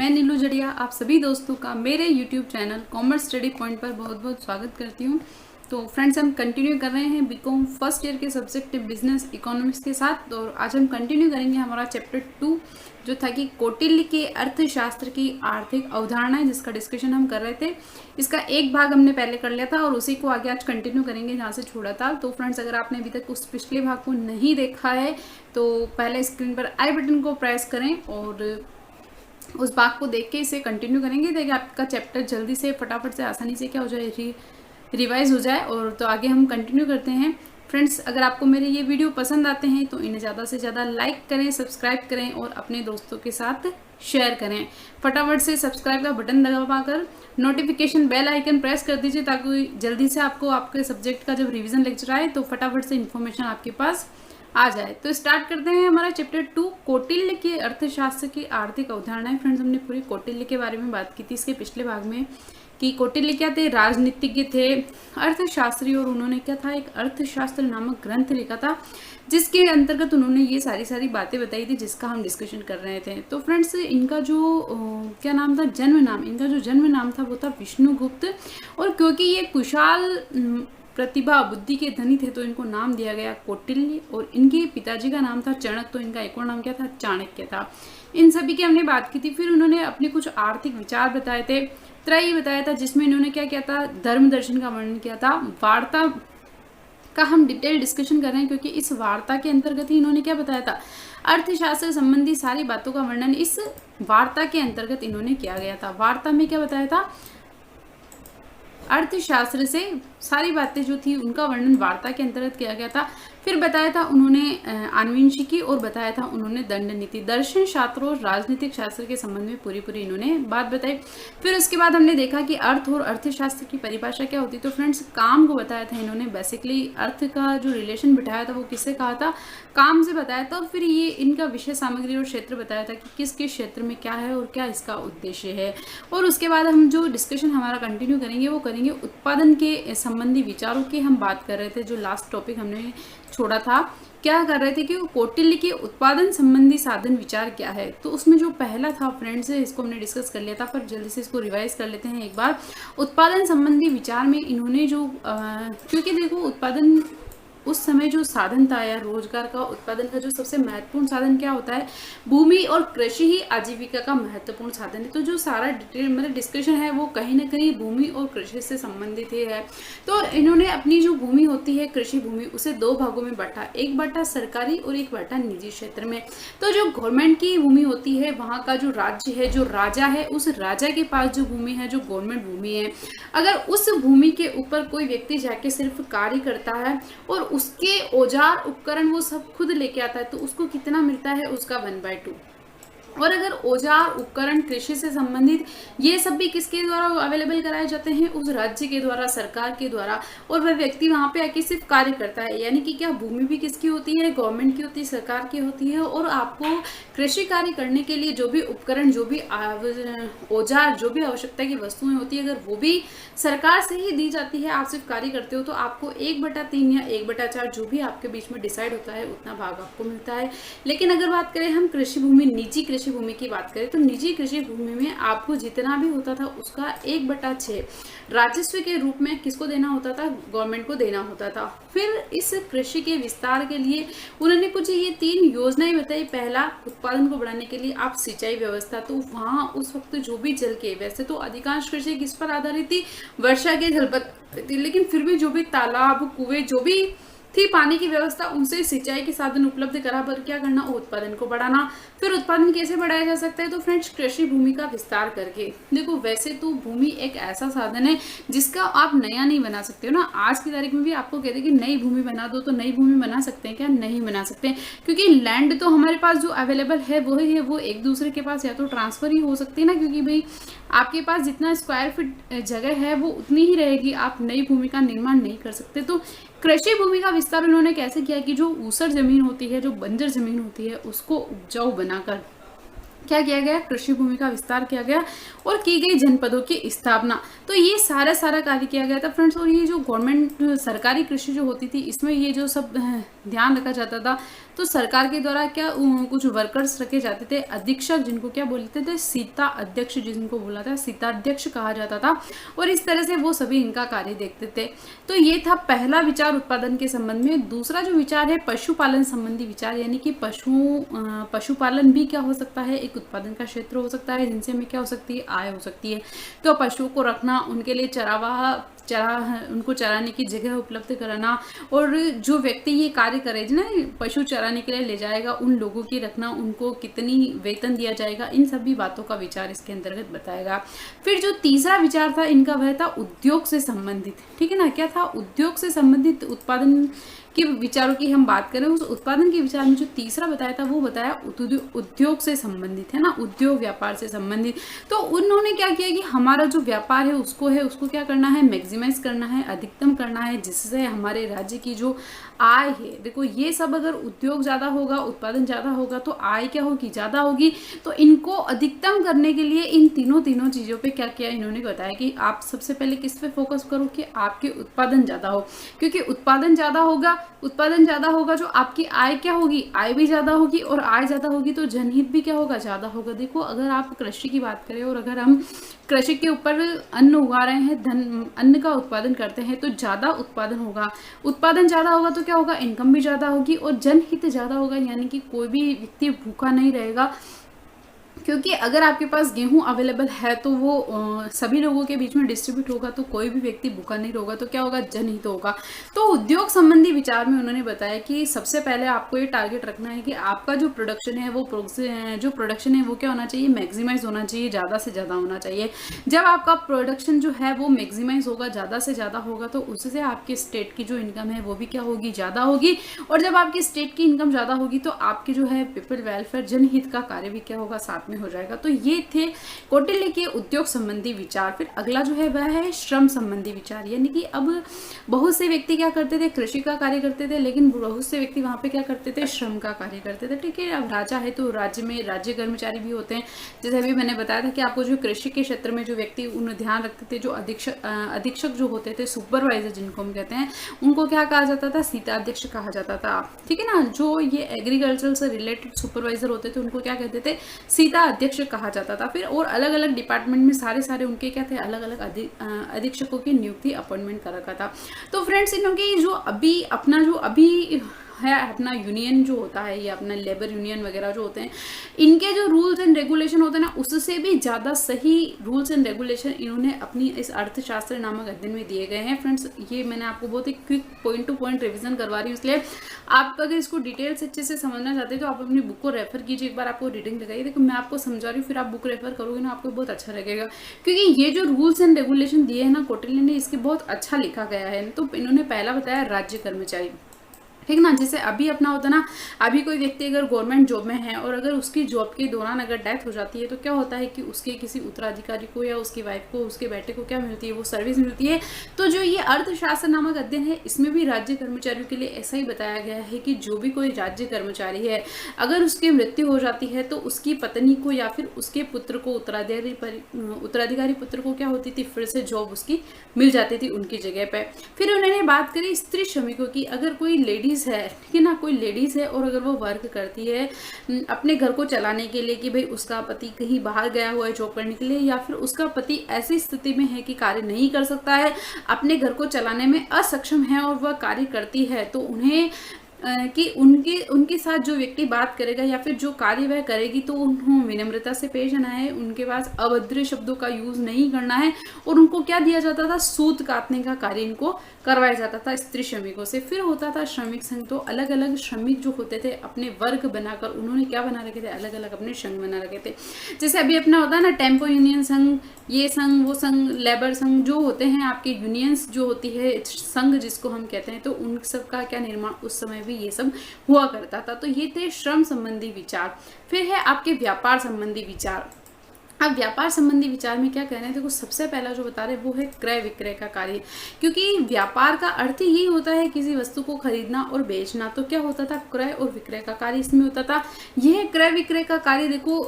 मैं नीलू जड़िया आप सभी दोस्तों का मेरे YouTube channel commerce study point पर बहुत बहुत स्वागत करती हूँ। तो फ्रेंड्स, हम कंटिन्यू कर रहे हैं बीकॉम फर्स्ट ईयर के सब्जेक्ट बिजनेस इकोनॉमिक्स के साथ। और आज हम कंटिन्यू करेंगे हमारा चैप्टर 2 जो था कि कौटिल्य के अर्थशास्त्र की आर्थिक अवधारणाएं, जिसका डिस्कशन हम कर रहे थे। इसका एक भाग हमने पहले कर लिया था और उसी को आगे आज कंटिन्यू करेंगे जहाँ से छोड़ा था। तो फ्रेंड्स, अगर आपने अभी तक उस पिछले भाग को नहीं देखा है तो पहले स्क्रीन पर आई बटन को प्रेस करें और उस भाग को देख के इसे कंटिन्यू करेंगे ताकि आपका चैप्टर जल्दी से फटाफट से आसानी से क्या हो जाए, रिवाइज हो जाए। और तो आगे हम कंटिन्यू करते हैं। फ्रेंड्स, अगर आपको मेरे ये वीडियो पसंद आते हैं तो इन्हें ज़्यादा से ज़्यादा लाइक करें, सब्सक्राइब करें और अपने दोस्तों के साथ शेयर करें। फटाफट से सब्सक्राइब का बटन दबाकर नोटिफिकेशन बेल आइकन प्रेस कर दीजिए ताकि जल्दी से आपको आपके सब्जेक्ट का जब रिवीजन लेक्चर आए तो फटाफट से इन्फॉर्मेशन आपके पास आ जाए। तो स्टार्ट करते हैं हमारा चैप्टर 2 कौटिल्य के अर्थशास्त्र की आर्थिक अवधारणाएं। फ्रेंड्स, हमने पूरी कौटिल्य के बारे में बात की थी इसके पिछले भाग में कि कौटिल्य क्या थे, राजनीतिज्ञ थे, अर्थशास्त्री, और उन्होंने क्या था, एक अर्थशास्त्र नामक ग्रंथ लिखा था जिसके अंतर्गत उन्होंने ये सारी बातें बताई थी जिसका हम डिस्कशन कर रहे थे। तो फ्रेंड्स, इनका जो क्या नाम था, इनका जो जन्म नाम था वो था विष्णुगुप्त। और क्योंकि ये कुशाल प्रतिभा बुद्धि के धनी थे तो इनको नाम दिया गया कौटिल्य। और इनके पिताजी का नाम था चाणक्य, तो इनका एक और नाम क्या था, चाणक्य था। इन सभी की हमने बात की थी। फिर उन्होंने अपने कुछ आर्थिक विचार बताए थे, त्रयी बताया था, जिसमें इन्होंने क्या किया था, धर्म दर्शन का वर्णन किया था। वार्ता का हम डिटेल डिस्कशन कर रहे हैं क्योंकि इस वार्ता के अंतर्गत ही इन्होंने क्या बताया था, अर्थशास्त्र संबंधी सारी बातों का वर्णन इस वार्ता के अंतर्गत इन्होंने किया गया था। वार्ता में क्या बताया था, अर्थशास्त्र से सारी बातें जो थी उनका वर्णन वार्ता के अंतर्गत किया गया था। फिर बताया था उन्होंने आनुवंशिकी और बताया था उन्होंने दंड नीति, दर्शन शास्त्र और राजनीतिक शास्त्र के संबंध में पूरी इन्होंने बात बताई। फिर उसके बाद हमने देखा कि अर्थ और अर्थशास्त्र की परिभाषा क्या होती है। तो फ्रेंड्स, काम को बताया था इन्होंने, बेसिकली अर्थ का जो रिलेशन बिठाया था वो किससे कहा था, काम से बताया था। और फिर ये इनका विषय सामग्री और क्षेत्र बताया था कि किस किस क्षेत्र में क्या है और क्या इसका उद्देश्य है। और उसके बाद हम जो डिस्कशन हमारा कंटिन्यू करेंगे वो करेंगे उत्पादन के संबंधी विचारों की हम बात कर रहे थे। जो लास्ट टॉपिक हमने छोड़ा था, क्या कर रहे थे कि कौटिल्य के उत्पादन संबंधी साधन विचार क्या है। तो उसमें जो पहला था फ्रेंड्स, इसको हमने डिस्कस कर लिया था, पर जल्दी से इसको रिवाइज कर लेते हैं एक बार। उत्पादन संबंधी विचार में इन्होंने जो क्योंकि देखो, उत्पादन उस समय जो साधन था या रोजगार का, उत्पादन का जो सबसे महत्वपूर्ण साधन क्या होता है, भूमि और कृषि ही आजीविका का महत्वपूर्ण साधन है। तो जो सारा डिटेल मतलब डिस्कशन है वो कहीं ना कहीं भूमि और कृषि से संबंधित ही है। तो इन्होंने अपनी जो भूमि होती है, कृषि भूमि, उसे दो भागों में बांटा, एक बांटा सरकारी और एक बांटा निजी क्षेत्र में। तो जो गवर्नमेंट की भूमि होती है, वहाँ का जो राज्य है, जो राजा है, उस राजा के पास जो भूमि है, जो गवर्नमेंट भूमि है, अगर उस भूमि के ऊपर कोई व्यक्ति जाके सिर्फ कार्य करता है और उसके औजार उपकरण वो सब खुद लेके आता है तो उसको कितना मिलता है, उसका 1/2। और अगर औजार उपकरण कृषि से संबंधित ये सब भी किसके द्वारा अवेलेबल कराए जाते हैं, उस राज्य के द्वारा, सरकार के द्वारा, और वह व्यक्ति वहां पे आके सिर्फ कार्य करता है। यानी कि क्या, भूमि भी किसकी होती है, गवर्नमेंट की होती है, सरकार की होती है। और आपको कृषि कार्य करने के लिए जो भी उपकरण, जो भी औजार, जो भी आवश्यकता की वस्तुएं होती है, अगर वो भी सरकार से ही दी जाती है, आप सिर्फ कार्य करते हो, तो आपको 1/3 या 1/4 जो भी आपके बीच में डिसाइड होता है उतना भाग आपको मिलता है। लेकिन अगर बात करें हम कृषि भूमि, निजी कृषि भूमि की बात करें, तो निजी कृषि भूमि में आपको जितना भी होता था उसका 1/6 राजस्व के रूप में किसको देना होता था, गवर्नमेंट को देना होता था। फिर इस कृषि के विस्तार के लिए उन्होंने कुछ ये 3 योजनाएं बताई। पहला, उत्पादन को बढ़ाने के लिए आप सिंचाई व्यवस्था, तो वहां उस वक्त जो भी जल के, वैसे तो अधिकांश कृषि किस पर आधारित थी, वर्षा के जल पर थी, लेकिन फिर भी जो भी तालाब, कुएं, जो भी थी पानी की व्यवस्था, उनसे सिंचाई के साधन उपलब्ध करा पर क्या करना, उत्पादन को बढ़ाना। फिर उत्पादन कैसे बढ़ाया जा सकता है, तो फ्रेंड्स, कृषि भूमि का विस्तार करके। देखो, वैसे तो भूमि एक ऐसा साधन है जिसका आप नया नहीं बना सकते हो ना। आज की तारीख में भी आपको कहते हैं कि नई भूमि बना दो, तो नई भूमि बना सकते हैं क्या, नहीं बना सकते, क्योंकि लैंड तो हमारे पास जो अवेलेबल है वही है, वो एक दूसरे के पास या तो ट्रांसफर ही हो सकती है ना, क्योंकि भाई आपके पास जितना स्क्वायर फीट जगह है वो उतनी ही रहेगी, आप नई भूमि का निर्माण नहीं कर सकते। तो कृषि भूमि का विस्तार उन्होंने कैसे किया कि जो ऊसर जमीन होती है, जो बंजर जमीन होती है, उसको उपजाऊ बनाकर क्या किया गया, कृषि भूमि का विस्तार किया गया और की गई जनपदों की स्थापना। तो ये सारा कार्य किया गया था फ्रेंड्स। और ये जो गवर्नमेंट सरकारी कृषि जो होती थी, इसमें ये जो सब ध्यान रखा जाता था, तो सरकार के द्वारा क्या कुछ वर्कर्स रखे जाते थे, अधीक्षक जिनको क्या बोलते थे, सीता अध्यक्ष जिनको बोला था, सीता अध्यक्ष कहा जाता था, और इस तरह से वो सभी इनका कार्य देखते थे। तो ये था पहला विचार उत्पादन के संबंध में। दूसरा जो विचार है पशुपालन संबंधी विचार, यानी कि पशुपालन भी क्या हो सकता है, एक उत्पादन का क्षेत्र हो सकता है, जिनसे हमें क्या हो सकती है, आय हो सकती है। तो पशुओं को रखना, उनके लिए उनको चराने की जगह उपलब्ध कराना, और जो व्यक्ति ये कार्य करे ना, पशु चराने के लिए ले जाएगा, उन लोगों की रखना, उनको कितनी वेतन दिया जाएगा, इन सभी बातों का विचार इसके अंतर्गत बताएगा। फिर जो तीसरा विचार था इनका वह था उद्योग से संबंधित, ठीक है ना। क्या था, उद्योग से संबंधित उत्पादन के विचारों की हम बात करें, उस उत्पादन के विचार में जो तीसरा बताया था वो बताया उद्योग से संबंधित, है ना, उद्योग व्यापार से संबंधित। तो उन्होंने क्या किया कि हमारा जो व्यापार है उसको क्या करना है, मैक्सिमाइज करना है, अधिकतम करना है, जिससे हमारे राज्य की जो आय है, देखो ये सब अगर उद्योग ज्यादा होगा, उत्पादन ज्यादा होगा, तो आय क्या होगी, ज्यादा होगी। तो इनको अधिकतम करने के लिए इन तीनों चीजों पे क्या किया, इन्होंने बताया कि आप सबसे पहले किस पे फोकस करो कि आपके उत्पादन ज्यादा हो, क्योंकि उत्पादन ज्यादा होगा जो आपकी आय क्या होगी, आय भी ज्यादा होगी, और आय ज्यादा होगी तो जनहित भी क्या होगा, ज्यादा होगा। देखो अगर आप कृषि की बात करें और अगर हम कृषि के ऊपर अन्न उगा रहे हैं, अन्न का उत्पादन करते हैं, तो ज्यादा उत्पादन होगा, उत्पादन ज्यादा होगा तो क्या होगा, इनकम भी ज्यादा होगी और जनहित ज्यादा होगा, यानी कि कोई भी व्यक्ति भूखा नहीं रहेगा। क्योंकि अगर आपके पास गेहूं अवेलेबल है तो वो सभी लोगों के बीच में डिस्ट्रीब्यूट होगा, तो कोई भी व्यक्ति भूखा नहीं होगा, तो क्या होगा, जनहित होगा। तो उद्योग संबंधी विचार में उन्होंने बताया कि सबसे पहले आपको ये टारगेट रखना है कि आपका जो प्रोडक्शन है वो क्या होना चाहिए, मैक्सिमाइज होना चाहिए, ज़्यादा से ज़्यादा होना चाहिए। जब आपका प्रोडक्शन जो है वो मैक्सिमाइज होगा, ज़्यादा से ज़्यादा होगा, तो उससे आपके स्टेट की जो इनकम है वो भी क्या होगी, ज़्यादा होगी। और जब आपकी स्टेट की इनकम ज़्यादा होगी तो आपके जो है पीपल वेलफेयर, जनहित का कार्य भी क्या होगा, साथ में हो जाएगा। तो ये थे कौटिल्य के उद्योग संबंधी विचार। फिर अगला जो है वह है श्रम संबंधी विचार, यानी कि अब बहुत से व्यक्ति क्या करते थे, कृषि का कार्य करते थे, लेकिन बहुत से व्यक्ति वहां पे क्या करते थे, श्रम का कार्य करते थे, ठीक है। अब राजा है तो राज्य में राज्य कर्मचारी भी होते हैं, जैसे अभी मैंने बताया था कि आपको जो कृषि के क्षेत्र में जो व्यक्ति उन्हें ध्यान रखते थे, जो अधीक्षक जो होते थे, सुपरवाइजर जिनको हम कहते हैं, उनको क्या कहा जाता था, सीता अध्यक्ष कहा जाता था, ठीक है ना। जो ये एग्रीकल्चर से रिलेटेड सुपरवाइजर होते थे उनको क्या कहते थे, सीता अध्यक्ष कहा जाता था। फिर और अलग अलग डिपार्टमेंट में सारे उनके क्या थे, अलग अलग अधीक्षकों की नियुक्ति अपॉइंटमेंट कर रखा था। तो फ्रेंड्स, इनकी जो अभी है अपना यूनियन जो होता है, या अपना लेबर यूनियन वगैरह जो होते हैं, इनके जो रूल्स एंड रेगुलेशन होते हैं ना, उससे भी ज़्यादा सही रूल्स एंड रेगुलेशन इन्होंने अपनी इस अर्थशास्त्र नामक अध्ययन में दिए गए हैं। फ्रेंड्स, ये मैंने आपको बहुत ही quick point to point revision करवा रही हूँ, इसलिए आप अगर इसको डिटेल से अच्छे से समझना चाहते हैं तो आप अपनी बुक को रेफर कीजिए, एक बार आपको रीडिंग लगाइए। देखो मैं आपको समझा रही हूँ, फिर आप बुक रेफर करोगे ना, आपको बहुत अच्छा लगेगा, क्योंकि ये जो रूल्स एंड रेगुलेशन दिए हैं ना कौटिल्य ने, इसके बहुत अच्छा लिखा गया है। तो इन्होंने पहला बताया राज्य कर्मचारी, ठीक ना। जैसे अभी अपना होता ना, अभी कोई व्यक्ति अगर गवर्नमेंट जॉब में है और अगर उसकी जॉब के दौरान अगर डेथ हो जाती है, तो क्या होता है कि उसके किसी उत्तराधिकारी को या उसकी वाइफ को, उसके बेटे को क्या मिलती है, वो सर्विस मिलती है। तो जो ये अर्थशास्त्र नामक अध्ययन है, इसमें भी राज्य कर्मचारियों के लिए ऐसा ही बताया गया है कि जो भी कोई राज्य कर्मचारी है, अगर उसकी मृत्यु हो जाती है तो उसकी पत्नी को या फिर उसके पुत्र को, उत्तराधिकारी पुत्र को क्या होती थी, फिर से जॉब उसकी मिल जाती थी उनकी जगह पे। फिर उन्होंने बात करी स्त्री श्रमिकों की। अगर कोई लेडीज है, ठीक है ना, कोई लेडीज है और अगर वो वर्क करती है अपने घर को चलाने के लिए, कि भाई उसका पति कहीं बाहर गया हुआ है जॉब करने के लिए, या फिर उसका पति ऐसी स्थिति में है कि कार्य नहीं कर सकता है, अपने घर को चलाने में असक्षम है और वह कार्य करती है, तो उन्हें कि उनके साथ जो व्यक्ति बात करेगा या फिर जो कार्य वह करेगी, तो उन्हें विनम्रता से पेश आना है, उनके पास अभद्र शब्दों का यूज नहीं करना है, और उनको क्या दिया जाता था, सूत काटने का कार्य इनको करवाया जाता था स्त्री श्रमिकों से। फिर होता था श्रमिक संघ। तो अलग अलग श्रमिक जो होते थे अपने वर्ग बनाकर उन्होंने क्या बना रखे थे, अलग अलग अपने संघ बना रखे थे। जैसे अभी अपना होता है ना टेम्पो यूनियन संघ, ये संघ वो संघ, लेबर संघ जो होते हैं आपके, यूनियंस जो होती है, संघ जिसको हम कहते हैं, तो उन सब का क्या निर्माण उस समय भी ये सब हुआ करता था। तो ये थे श्रम संबंधी विचार। फिर है आपके व्यापार संबंधी विचार। अब व्यापार संबंधी विचार में क्या कह रहे हैं, देखो सबसे पहला जो बता रहे हैं वो है क्रय विक्रय का कार्य, क्योंकि व्यापार का अर्थ ही होता है किसी वस्तु को खरीदना और बेचना। तो क्या होता था, क्रय और विक्रय का कार्य इसमें होता था। यह क्रय विक्रय का कार्य देखो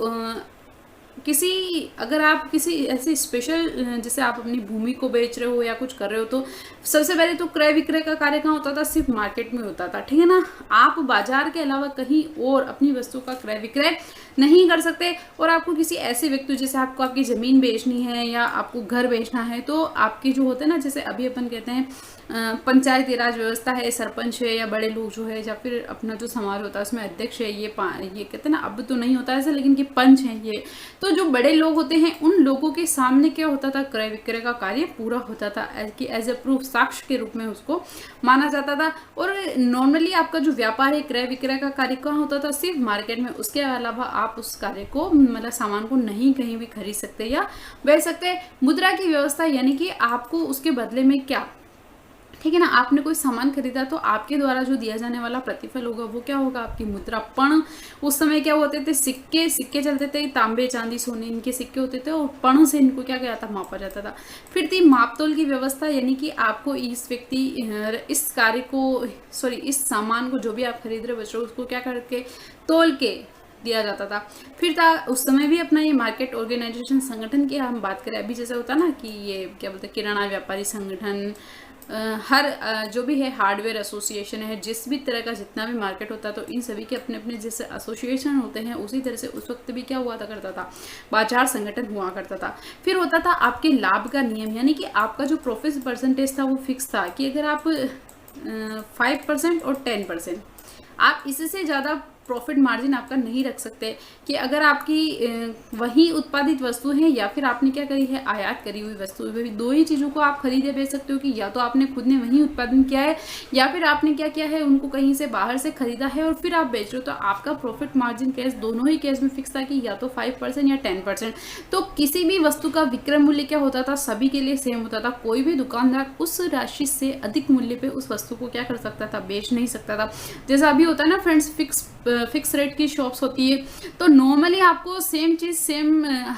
किसी अगर आप किसी ऐसे स्पेशल जैसे आप अपनी भूमि को बेच रहे हो या कुछ कर रहे हो, तो सबसे पहले तो क्रय विक्रय का कार्य कहाँ होता था? सिर्फ मार्केट में होता था, ठीक है ना। आप बाजार के अलावा कहीं और अपनी वस्तु का क्रय विक्रय नहीं कर सकते। और आपको किसी ऐसे व्यक्ति, जैसे आपको आपकी जमीन बेचनी है या आपको घर बेचना है, तो आपके जो होते हैं ना, जैसे अभी अपन कहते हैं पंचायती राज व्यवस्था है, सरपंच है या बड़े लोग जो है, या फिर अपना जो समाज होता है उसमें अध्यक्ष है, ये कहते हैं ना, अब तो नहीं होता ऐसा, लेकिन कि पंच है ये, तो जो बड़े लोग होते हैं उन लोगों के सामने क्या होता था? क्रय विक्रय का कार्य पूरा होता था, कि एज ए प्रूफ, साक्ष्य के रूप में उसको माना जाता था। और नॉर्मली आपका जो व्यापार है, क्रय विक्रय का कार्य कहाँ होता था? सिर्फ मार्केट में। उसके अलावा आप उस कार्य को, मतलब सामान को नहीं कहीं भी खरीद सकते या बेच सकते। मुद्रा की व्यवस्था यानी कि आपको उसके बदले में क्या, ठीक है ना, आपने कोई सामान खरीदा तो आपके द्वारा जो दिया जाने वाला प्रतिफल होगा वो क्या होगा? आपकी मुद्रा। पण उस समय क्या होते थे? सिक्के चलते थे, तांबे चांदी सोने इनके सिक्के होते थे, और पण से इनको क्या किया था? मापा जाता था। फिर थी मापतोल की व्यवस्था, यानी कि आपको इस कार्य को, इस सामान को, जो भी आप खरीद रहे बच रहे हो, उसको क्या करके तोल के दिया जाता था। फिर था उस समय भी अपना ये मार्केट ऑर्गेनाइजेशन संगठन की हम बात करें, अभी जैसे होता ना कि ये क्या बोलते हैं, किराना व्यापारी संगठन, हर जो भी है हार्डवेयर एसोसिएशन है, जिस भी तरह का जितना भी मार्केट होता है, तो इन सभी के अपने अपने जैसे एसोसिएशन होते हैं, उसी तरह से उस वक्त भी क्या हुआ था करता था? बाजार संगठन हुआ करता था। फिर होता था आपके लाभ का नियम, यानी कि आपका जो प्रॉफिट परसेंटेज था वो फिक्स था, कि अगर आप 5% और 10%, आप इससे ज़्यादा प्रॉफिट मार्जिन आपका नहीं रख सकते। कि अगर आपकी वही उत्पादित वस्तु है या फिर आपने क्या करी है, आयात करी हुई वस्तु, दो ही चीज़ों को आप खरीदे बेच सकते हो, कि या तो आपने खुद ने वही उत्पादन किया है या फिर आपने क्या किया है, उनको कहीं से बाहर से खरीदा है और फिर आप बेच रहे हो। तो आपका प्रॉफिट मार्जिन केस दोनों ही केस में फिक्स था, कि या तो 5% या 10%। तो किसी भी वस्तु का विक्रय मूल्य क्या होता था? सभी के लिए सेम होता था। कोई भी दुकानदार उस राशि से अधिक मूल्य पे उस वस्तु को क्या कर सकता था? बेच नहीं सकता था। जैसा अभी होता है ना फ्रेंड्स, फिक्स रेट की शॉप्स होती है, तो नॉर्मली आपको सेम चीज़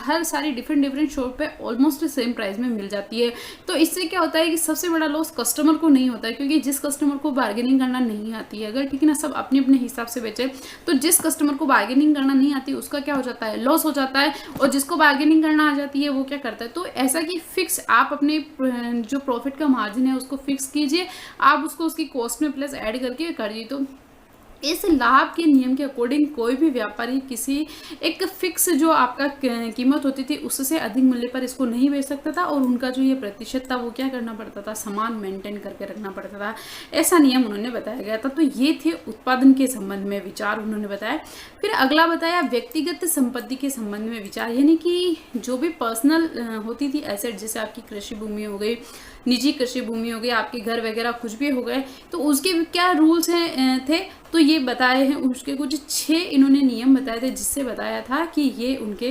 हर सारी डिफरेंट शॉप पे ऑलमोस्ट सेम प्राइस में मिल जाती है। तो इससे क्या होता है कि सबसे बड़ा लॉस कस्टमर को नहीं होता है, क्योंकि जिस कस्टमर को बार्गेनिंग करना नहीं आती है, अगर ठीक है ना, सब अपने अपने हिसाब से बेचे, तो जिस कस्टमर को बार्गेनिंग करना नहीं आती उसका क्या हो जाता है? लॉस हो जाता है। और जिसको बार्गेनिंग करना आ जाती है वो क्या करता है? तो ऐसा कि फिक्स आप अपने जो प्रॉफिट का मार्जिन है उसको फिक्स कीजिए, आप उसको उसकी कॉस्ट में प्लस ऐड करके करिए। तो इस लाभ के नियम के अकॉर्डिंग कोई भी व्यापारी किसी एक फिक्स जो आपका कीमत होती थी उससे अधिक मूल्य पर इसको नहीं बेच सकता था, और उनका जो ये प्रतिशत था वो क्या करना पड़ता था? समान मेंटेन करके रखना पड़ता था। ऐसा नियम उन्होंने बताया गया था। तो ये थे उत्पादन के संबंध में विचार उन्होंने बताया। फिर अगला बताया व्यक्तिगत संपत्ति के संबंध में विचार, यानी कि जो भी पर्सनल होती थी एसेट, जैसे आपकी कृषि भूमि हो गई, निजी कृषि भूमि हो गई, आपके घर वगैरह कुछ भी हो गए, तो उसके क्या रूल्स थे? तो ये बताए हैं, उसके कुछ 6 इन्होंने नियम बताए थे, जिससे बताया था कि ये उनके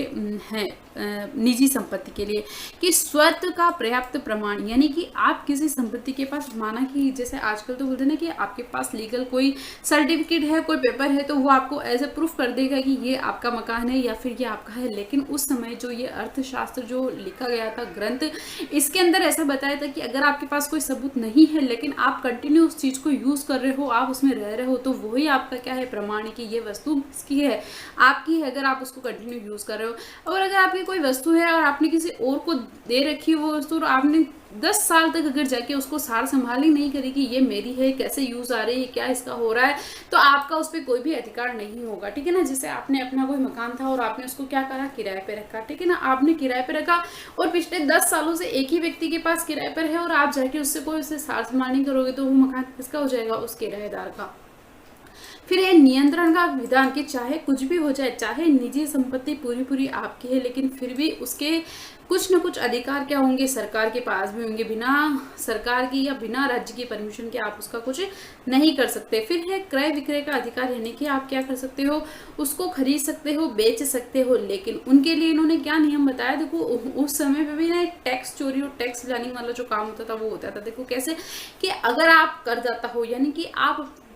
हैं निजी संपत्ति के लिए, कि स्वत्व का पर्याप्त प्रमाण, यानी कि आप किसी संपत्ति के पास, माना कि जैसे आजकल तो बोलते हैं ना कि आपके पास लीगल कोई सर्टिफिकेट है, कोई पेपर है, तो वो आपको एज ए प्रूफ कर देगा कि ये आपका मकान है या फिर ये आपका है। लेकिन उस समय जो ये अर्थशास्त्र जो लिखा गया था ग्रंथ, इसके अंदर ऐसा बताया था कि अगर आपके पास कोई सबूत नहीं है लेकिन आप कंटिन्यू उस चीज़ को यूज़ कर रहे हो, आप उसमें रह रहे हो, तो वही आपका क्या है? प्रमाण है कि ये वस्तु किसकी है? आपकी है, अगर आप उसको कंटिन्यू यूज़ कर रहे हो। और अगर आपकी कोई वस्तु है और आपने किसी और को दे रखी है वो वस्तु, और आपने 10 साल तक अगर जाके उसको सार संभाल ही नहीं करी कि ये मेरी है, कैसे यूज आ रही है, क्या इसका हो रहा है, तो आपका उस पर कोई भी अधिकार नहीं होगा। ठीक है ना, जैसे आपने अपना कोई मकान था और आपने उसको क्या करा? किराए पे रखा। ठीक है ना, आपने किराए पे रखा और पिछले 10 सालों से एक ही व्यक्ति के पास किराए पर है, और आप जाके उससे कोई उसे सार संभाल नहीं करोगे, तो वो मकान किसका हो जाएगा? उस किराएदार का। फिर है नियंत्रण का विधान, कि चाहे कुछ भी हो जाए, चाहे निजी संपत्ति पूरी आपकी है, लेकिन फिर भी उसके कुछ न कुछ अधिकार क्या होंगे? सरकार के पास भी होंगे। बिना सरकार की या बिना राज्य की परमिशन के आप उसका कुछ नहीं कर सकते। फिर है क्रय विक्रय का अधिकार, यानी कि आप क्या कर सकते हो? उसको खरीद सकते हो, बेच सकते हो, लेकिन उनके लिए इन्होंने क्या नियम बताया? देखो उस समय पे भी ना एक टैक्स चोरी और टैक्स प्लानिंग वाला जो काम होता था वो होता था। देखो कैसे, कि अगर आप करदाता हो, यानी कि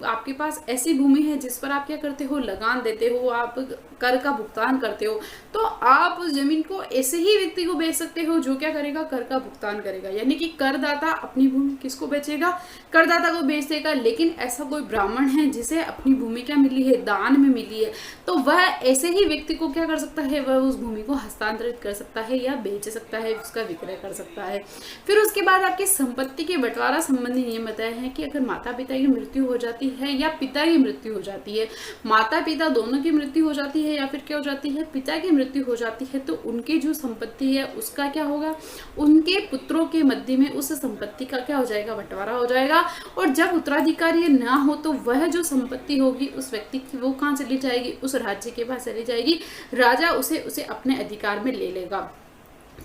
आपके पास ऐसी भूमि है जिस पर आप क्या करते हो? लगान देते हो, आप कर का भुगतान करते हो, तो आप जमीन को ऐसे ही व्यक्ति को बेच सकते हो जो क्या करेगा, कर का भुगतान करेगा। यानी कि करदाता अपनी भूमि किसको बेचेगा, करदाता को बेच देगा। लेकिन ऐसा कोई ब्राह्मण है जिसे अपनी भूमि क्या मिली है, दान में मिली है, तो वह ऐसे ही व्यक्ति को क्या कर सकता है, वह उस भूमि को हस्तांतरित कर सकता है या बेच सकता है, उसका विक्रय कर सकता है। फिर उसके बाद आपके संपत्ति के बंटवारा संबंधी नियम बताए हैं कि अगर माता पिता की मृत्यु हो जाती है या पिता की मृत्यु हो जाती है, माता पिता दोनों की मृत्यु हो जाती है या फिर क्या हो जाती है, पिता की मृत्यु हो जाती है, तो उनकी जो संपत्ति है उसका क्या होगा, उनके पुत्रों के मध्य में उस संपत्ति का क्या हो जाएगा, बंटवारा हो जाएगा। और जब उत्तराधिकारी ना हो तो वह जो संपत्ति होगी उस व्यक्ति की वो कहाँ चली जाएगी, उस राज्य के पास चली जाएगी, राजा उसे अपने अधिकार में ले लेगा।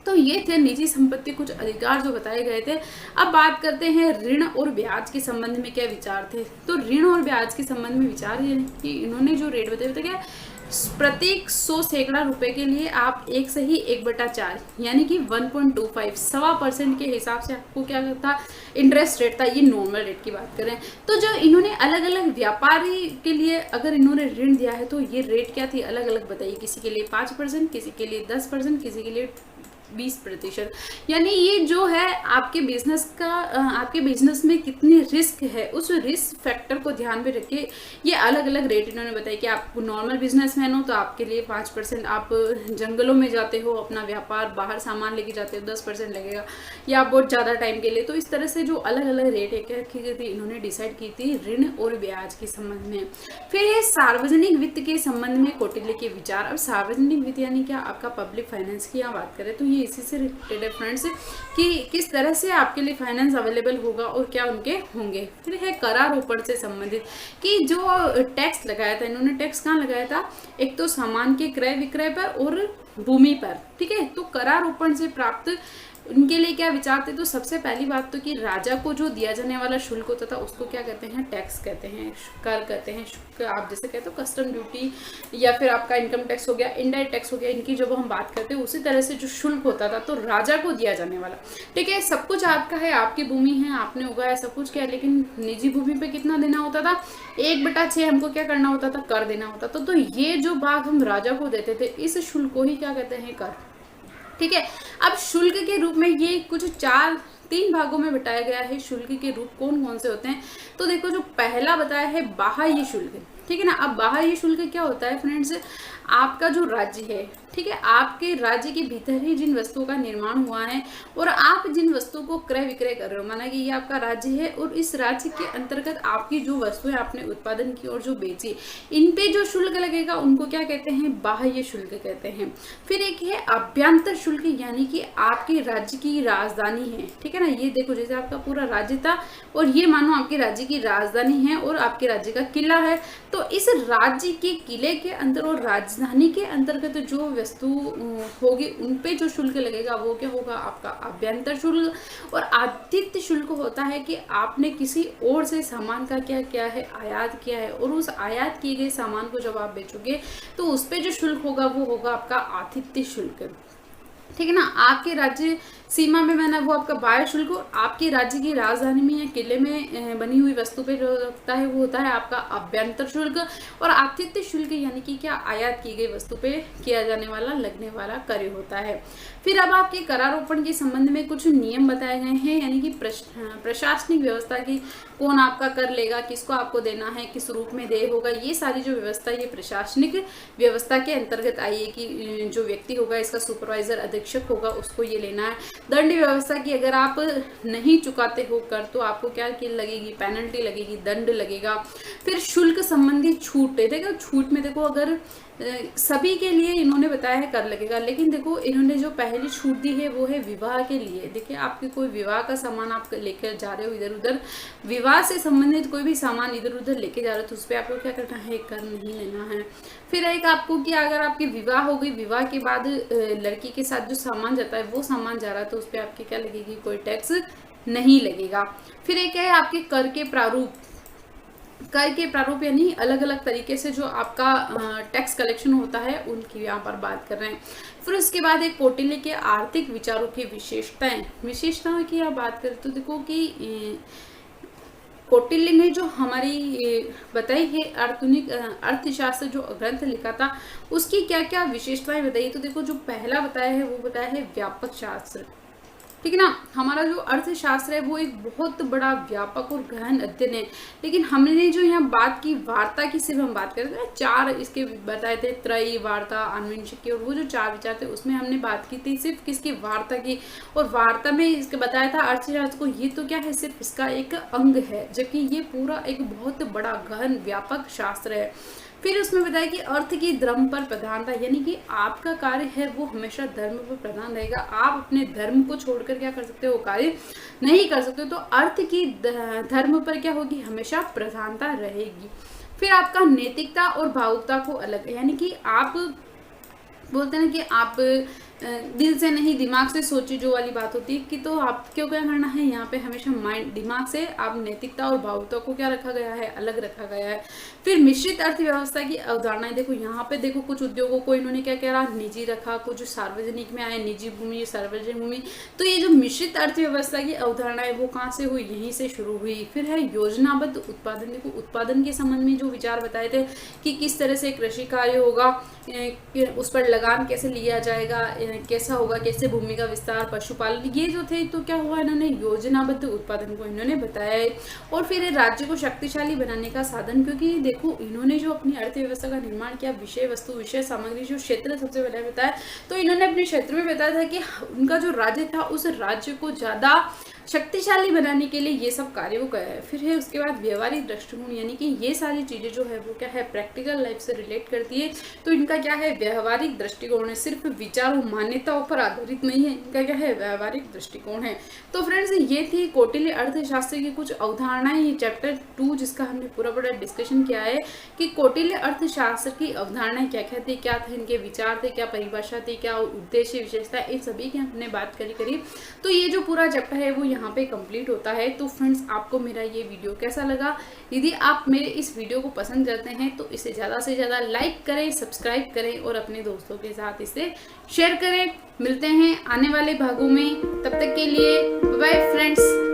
तो ये थे निजी संपत्ति कुछ अधिकार जो बताए गए थे। अब बात करते हैं ऋण और ब्याज के संबंध में क्या विचार थे। तो ऋण और ब्याज के संबंध में विचार ये कि इन्होंने जो रेट बताया क्या, प्रत्येक 100 सैकड़ा रुपए के लिए आप 1 से ही 1/4 यानी कि 1.25 1.25% के हिसाब से आपको क्या था, इंटरेस्ट रेट था। ये नॉर्मल रेट की बात करें तो जो इन्होंने अलग अलग व्यापारी के लिए अगर इन्होंने ऋण दिया है तो ये रेट क्या थी, अलग अलग बताइए। किसी के लिए 5%, किसी के लिए 10%, किसी के लिए 20%। यानी ये जो है आपके बिजनेस का, आपके बिजनेस में कितनी रिस्क है उस रिस्क फैक्टर को ध्यान में रख के ये अलग अलग रेट इन्होंने बताया कि आप नॉर्मल बिजनेसमैन हो तो आपके लिए 5%, आप जंगलों में जाते हो अपना व्यापार बाहर सामान लेके जाते हो 10% लगेगा, या आप बहुत ज़्यादा टाइम के लिए। तो इस तरह से जो अलग अलग रेट रखी गई थी इन्होंने डिसाइड की थी ऋण और ब्याज के संबंध में। फिर ये सार्वजनिक वित्त के संबंध में कौटिल्य के विचार। अब सार्वजनिक वित्त यानी क्या, आपका पब्लिक फाइनेंस की यहाँ बात करें तो ये इसी से रिलेटेड है फ्रेंड्स कि किस तरह से आपके लिए फाइनेंस अवेलेबल होगा और क्या उनके होंगे। फिर है करारोपण से संबंधित कि जो टैक्स लगाया था इन्होंने, टैक्स कहाँ लगाया था, एक तो सामान के क्रय विक्रय पर और भूमि पर, ठीक है। तो करारोपण से प्राप्त उनके लिए क्या विचार थे, तो सबसे पहली बात तो कि राजा को जो दिया जाने वाला शुल्क होता था उसको क्या कहते हैं, टैक्स कहते हैं, कर कहते हैं, आप जैसे कहते हो कस्टम ड्यूटी या फिर आपका इनकम टैक्स हो गया, इनडायरेक्ट टैक्स हो गया, इनकी जब हम बात करते हैं उसी तरह से जो शुल्क होता था तो राजा को दिया जाने वाला, ठीक है। सब कुछ आपका है, आपकी भूमि है, आपने उगाया, सब कुछ क्या है, लेकिन निजी भूमि पे कितना देना होता था, 1/6 हमको क्या करना होता था, कर देना होता था। तो ये जो भाग हम राजा को देते थे इस शुल्क को ही क्या कहते हैं, कर, ठीक है। अब शुल्क के रूप में ये कुछ 3 भागों में बताया गया है। शुल्क के रूप कौन कौन से होते हैं, तो देखो जो पहला बताया है बाह्य शुल्क, ठीक है ना। अब बाह्य शुल्क क्या होता है फ्रेंड्स, आपका जो राज्य है, ठीक है, आपके राज्य के भीतर ही जिन वस्तुओं का निर्माण हुआ है और आप जिन वस्तुओं को क्रय विक्रय कर रहे हो, माना कि ये आपका राज्य है और इस राज्य के अंतर्गत आपकी जो वस्तुएं आपने उत्पादन की और जो बेची, इन पे जो शुल्क लगेगा उनको क्या कहते हैं, बाह्य शुल्क कहते हैं। फिर एक है अभ्यंतर शुल्क, यानी कि आपके राज्य की राजधानी है, ठीक है ना। ये देखो जैसे आपका पूरा राज्य था और ये मानो आपके राज्य की राजधानी है और आपके राज्य का किला है, तो इस राज्य के किले के अंदर और राजधानी के अंतर्गत जो वस्तु होगी उन पे जो शुल्क लगेगा वो क्या होगा, आपका अभ्यंतर शुल्क। और आतिथ्य शुल्क होता है कि आपने किसी और से सामान का क्या किया है, आयात किया है, और उस आयात किए गए सामान को जब आप बेचोगे तो उस पे जो शुल्क होगा वो होगा आपका आतिथ्य शुल्क, ठीक है ना। आपके राज्य सीमा में मैंने वो आपका बाह्य शुल्क, आपके राज्य की राजधानी में या किले में बनी हुई वस्तु पे जो लगता है वो होता है आपका अभ्यंतर शुल्क। और आतिथ्य शुल्क यानी कि क्या, आयात की गई वस्तु पे किया जाने वाला लगने वाला कर होता है। फिर अब आपके करारोपण के संबंध में कुछ नियम बताए गए हैं, यानी कि प्रशासनिक व्यवस्था की, कौन आपका कर लेगा, किसको आपको देना है, किस रूप में देय होगा, ये सारी जो व्यवस्था ये प्रशासनिक व्यवस्था के अंतर्गत आई है कि जो व्यक्ति होगा इसका सुपरवाइजर अधीक्षक होगा उसको ये लेना है। दंड व्यवस्था की, अगर आप नहीं चुकाते हो कर तो आपको क्या लगेगी, पेनल्टी लगेगी, दंड लगेगा। फिर शुल्क संबंधी छूट, देखो छूट में देखो अगर सभी के लिए इन्होंने बताया है कर लगेगा, लेकिन देखो इन्होंने जो पहली छूट दी है वो है विवाह के लिए। देखिए आपके कोई विवाह का सामान आप लेकर जा रहे हो इधर उधर, विवाह से संबंधित कोई भी सामान इधर उधर लेके जा रहे हो तो उस पर आपको क्या करना है, कर नहीं लेना है। फिर एक आपको कि अगर आपकी विवाह हो गई, विवाह के बाद लड़की के साथ जो सामान जाता है वो सामान जा रहा है तो उस पर आपकी क्या लगेगी, कोई टैक्स नहीं लगेगा। फिर एक है आपके कर के प्रारूप, कर के प्रारूप यानी अलग अलग तरीके से जो आपका टैक्स कलेक्शन होता है उनकी यहाँ पर बात कर रहे हैं। फिर उसके बाद एक कौटिल्य के आर्थिक विचारों की विशेषताएं की आप बात करें तो देखो कि कौटिल्य ने जो हमारी बताई है आधुनिक अर्थशास्त्र जो ग्रंथ लिखा था, उसकी क्या क्या विशेषताएं बताई। तो देखो, जो पहला बताया है वो बताया है व्यापक शास्त्र, ठीक है ना। हमारा जो अर्थशास्त्र है वो एक बहुत बड़ा व्यापक और गहन अध्ययन है, लेकिन हमने जो यहाँ बात की वार्ता की, सिर्फ हम बात करते हैं, चार इसके बताए थे, त्रयी, वार्ता, आनुवंशिकी, और वो जो चार विचार थे उसमें हमने बात की थी सिर्फ किसकी, वार्ता की। और वार्ता में इसके बताया था अर्थशास्त्र को ये तो क्या है, सिर्फ इसका एक अंग है, जबकि ये पूरा एक बहुत बड़ा गहन व्यापक शास्त्र है। फिर उसमें बताया कि अर्थ की धर्म पर प्रधानता, यानी कि आपका कार्य है वो हमेशा धर्म पर प्रधान रहेगा। आप अपने धर्म को छोड़कर क्या कर सकते हो, कार्य नहीं कर सकते। तो अर्थ की धर्म पर क्या होगी, हमेशा प्रधानता रहेगी। फिर आपका नैतिकता और भावुकता को अलग, यानी कि आप बोलते हैं ना कि आप दिल से नहीं दिमाग से सोची, जो वाली बात होती है कि, तो आपको क्या करना है यहाँ पे, हमेशा माइंड दिमाग से आप नैतिकता और भावुकता को क्या रखा गया है, अलग रखा गया है। फिर मिश्रित अर्थव्यवस्था की अवधारणाएं, देखो यहाँ पे देखो कुछ उद्योगों को इन्होंने क्या करा, निजी रखा, कुछ सार्वजनिक में आए, निजी भूमि, सार्वजनिक भूमि। तो ये जो मिश्रित अर्थव्यवस्था की अवधारणा है वो कहाँ से हुई, यहीं से शुरू हुई। फिर है योजनाबद्ध उत्पादन, देखो उत्पादन के संबंध में जो विचार बताए थे कि किस तरह से कृषि कार्य होगा, उस पर लगान कैसे लिया जाएगा, कैसा होगा, कैसे भूमि का विस्तार, पशुपालन, ये जो थे, तो क्या हुआ, इन्होंने योजनाबद्ध उत्पादन को इन्होंने बताया है। और फिर राज्य को शक्तिशाली बनाने का साधन, क्योंकि देखो इन्होंने जो अपनी अर्थव्यवस्था का निर्माण किया, विषय वस्तु, विषय सामग्री, जो क्षेत्र सबसे पहले बताया, तो इन्होंने अपने क्षेत्र में बताया था कि उनका जो राज्य था उस राज्य को ज्यादा शक्तिशाली बनाने के लिए ये सब कार्य वो किया है। फिर है उसके बाद व्यवहारिक दृष्टिकोण, यानी कि ये सारी चीजें जो है वो क्या है, प्रैक्टिकल लाइफ से रिलेट करती है। तो इनका क्या है, व्यवहारिक दृष्टिकोण है, सिर्फ विचारों मान्यताओं पर आधारित नहीं है, इनका क्या है, व्यवहारिक दृष्टिकोण है। तो फ्रेंड्स, ये थी कौटिल्य अर्थशास्त्र की कुछ अवधारणाएं, ये चैप्टर 2 जिसका हमने पूरा डिस्कशन किया है कि कौटिल्य अर्थशास्त्र की अवधारणाएं क्या क्या थी, क्या थे इनके विचार थे, क्या परिभाषा थी, क्या उद्देश्य, विशेषता, इन सभी की हमने बात करी। तो ये जो पूरा चैप्टर है वो यहाँ पे कंप्लीट होता है। तो फ्रेंड्स, आपको मेरा ये वीडियो कैसा लगा? यदि आप मेरे इस वीडियो को पसंद करते हैं तो इसे ज़्यादा से ज़्यादा लाइक करें, सब्सक्राइब करें और अपने दोस्तों के साथ इसे शेयर करें। मिलते हैं आने वाले भागों में, तब तक के लिए बाय फ्रेंड्स।